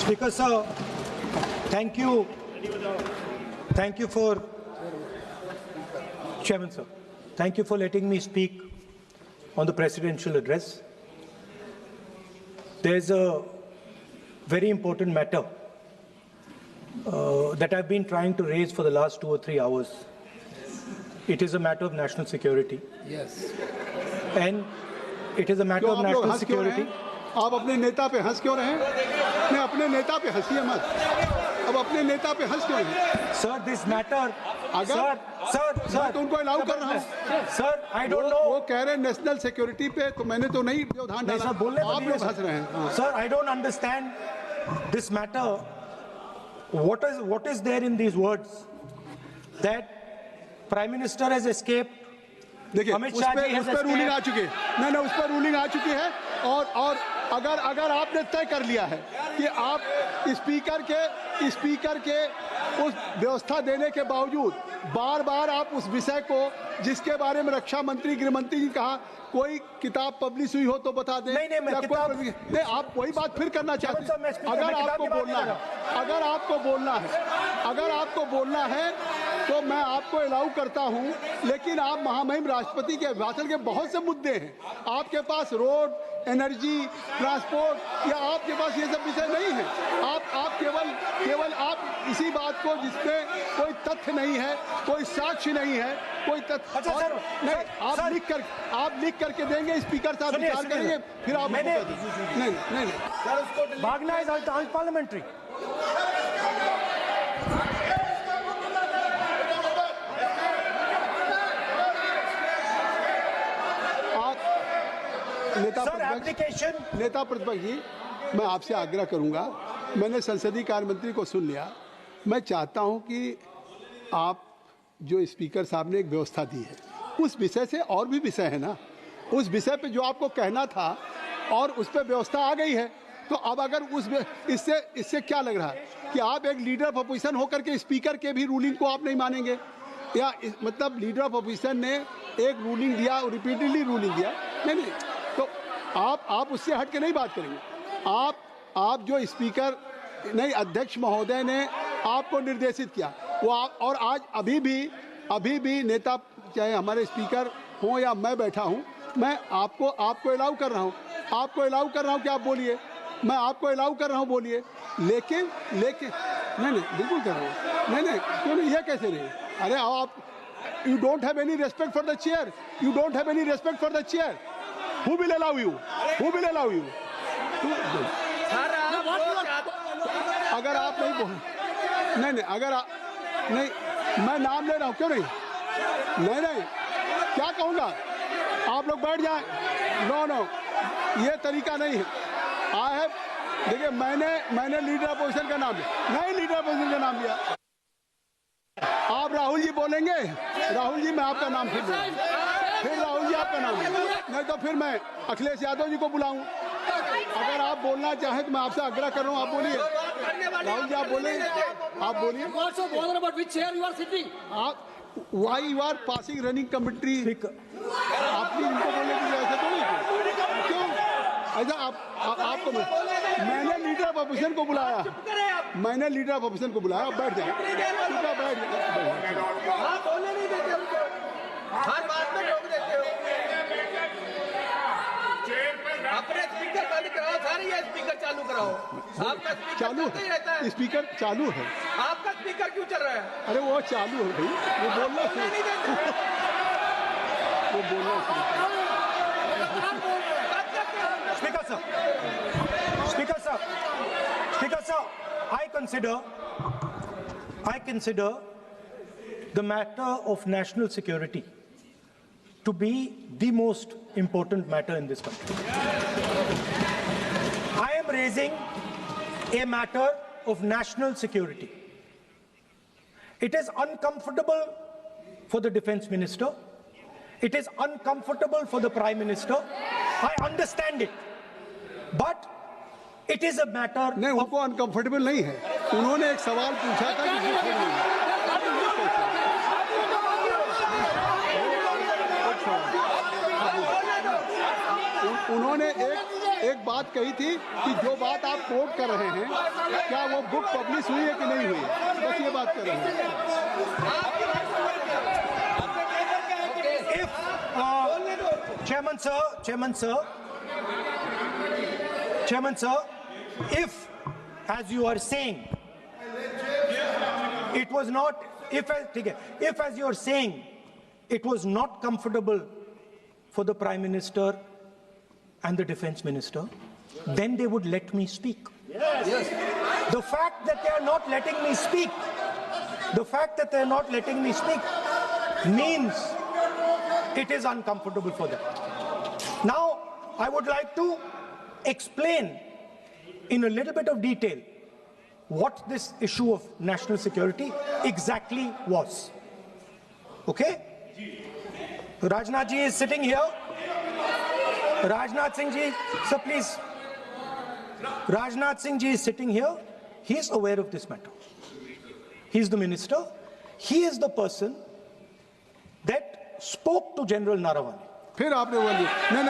Speaker sir, thank you. Thank you for, Chairman sir, thank you for letting me speak on the presidential address. There's a very important matter that I've been trying to raise for the last 2 or 3 hours. It is a matter of national security. Yes. And it is a matter of national security. आप अपने नेता पे हंस क्यों रहे हैं? नहीं, अपने नेता पे हंसिए मत। अब अपने नेता पे हंस क्यों रहे हैं? Sir, this matter. अगर Sir, तो उनको अलाउ कर रहा हूँ। Sir, I don't know. वो कह रहे हैं नेशनल सिक्योरिटी पे, तो मैंने तो नहीं व्यवधान डाला। सर, बोलने आप लोग हंस रहे हैं। Sir, I don't understand this matter. What is there in these words that Prime Minister has escaped? देखिए, उस पर रूलिंग आ चुकी है। नहीं, उस पर रूलिंग आ चुकी है और अगर आपने तय कर लिया है कि आप स्पीकर के उस व्यवस्था देने के बावजूद बार-बार आप उस विषय को, जिसके बारे में रक्षा मंत्री, गृह मंत्री जी कहा, कोई किताब पब्लिश हुई हो तो बता दें। नहीं, आप वही बात फिर करना चाहते हैं। अगर आपको बोलना है तो मैं आपको अलाउ करता हूं, लेकिन आप महामहिम राष्ट्रपति के अभिभाषण के बहुत से मुद्दे हैं। आपके पास रोड, एनर्जी, ट्रांसपोर्ट, या आपके पास ये सब विषय नहीं है। आप केवल आप इसी बात को, जिसमें कोई तथ्य नहीं है, कोई साक्ष्य नहीं है, कोई तथ्य नहीं, आप लिख करके देंगे, स्पीकर साहब विचार करेंगे, फिर आप नहीं भागना इज अनपार्लियामेंट्री। नेता प्रतिपक्ष जी, मैं आपसे आग्रह करूंगा, मैंने संसदीय कार्य मंत्री को सुन लिया। मैं चाहता हूं कि आप जो स्पीकर साहब ने एक व्यवस्था दी है, उस विषय से और भी विषय है ना, उस विषय पे जो आपको कहना था और उस पर व्यवस्था आ गई है, तो अब अगर इससे क्या लग रहा है कि आप एक लीडर ऑफ अपोजिशन होकर के स्पीकर के भी रूलिंग को आप नहीं मानेंगे? या मतलब लीडर ऑफ अपोजिशन ने एक रूलिंग दिया, रिपीटेडली रूलिंग दिया, नहीं, तो आप उससे हट के नहीं बात करेंगे। आप जो स्पीकर नहीं, अध्यक्ष महोदय ने आपको निर्देशित किया, वो और आज अभी भी नेता, चाहे हमारे स्पीकर हों या मैं बैठा हूं, मैं आपको अलाउ कर रहा हूं कि आप बोलिए, मैं आपको अलाउ कर रहा हूं, बोलिए, लेकिन नहीं, बिल्कुल कर रहा हूं। नहीं, क्यों नहीं, ये कैसे नहीं? अरे आप, you don't have any respect for the chair. Who will allow you? अगर आप नहीं बोल, नहीं, अगर आप नहीं, मैं नाम ले रहा हूँ, क्यों नहीं, क्या कहूँगा? आप लोग बैठ जाएं। नो, ये तरीका नहीं है। देखिए, मैंने लीडर अपोजिशन का नाम लिया। आप राहुल जी बोलेंगे, राहुल जी, मैं आपका नाम फिर राहुल जी आपका नाम, नहीं तो फिर मैं अखिलेश यादव जी को बुलाऊं। अगर आप बोलना चाहें तो मैं आपसे आग्रह कर रहा हूं, आप बोलिए। राहुल जी, आप बोलिए। आप why you are passing running commentary? आपने इनको बोलने की ऐसे तो नहीं, क्यों ऐसा? आपको मैंने लीडर ऑफ अपोजिशन को बुलाया, बैठ जाए, हर बात में रोक देते हो। अपने स्पीकर बंद कराओ, सारी ये स्पीकर चालू कराओ। आपका चालू है, स्पीकर चालू है। आपका स्पीकर क्यों चल रहा है? अरे वो चालू है भाई, वो बोलना Speaker sir, I consider the matter of national security to be the most important matter in this country. I am raising a matter of national security. It is uncomfortable for the defense minister. It is uncomfortable for the prime minister. I understand it. But it is a matter नहीं, उनको uncomfortable नहीं है। उन्होंने एक सवाल पूछा था कि उन्होंने एक बात कही थी कि जो बात आप कोट कर रहे हैं क्या वो बुक पब्लिश हुई है कि नहीं हुई है, बस ये बात कर रहे हैं। Chairman sir, if, as you are saying, it was not, if as you are saying, it was not comfortable for the Prime Minister and the Defence Minister, then they would let me speak. Yes. The fact that they are not letting me speak, means it is uncomfortable for them. Now, I would like to explain in a little bit of detail what this issue of national security exactly was. Okay? Rajnath ji is sitting here. Rajnath Singh ji, sir, please. Rajnath Singh ji is sitting here. He is aware of this matter. He is the minister. He is the person that spoke to General Naravane. फिर आपने बोली नहीं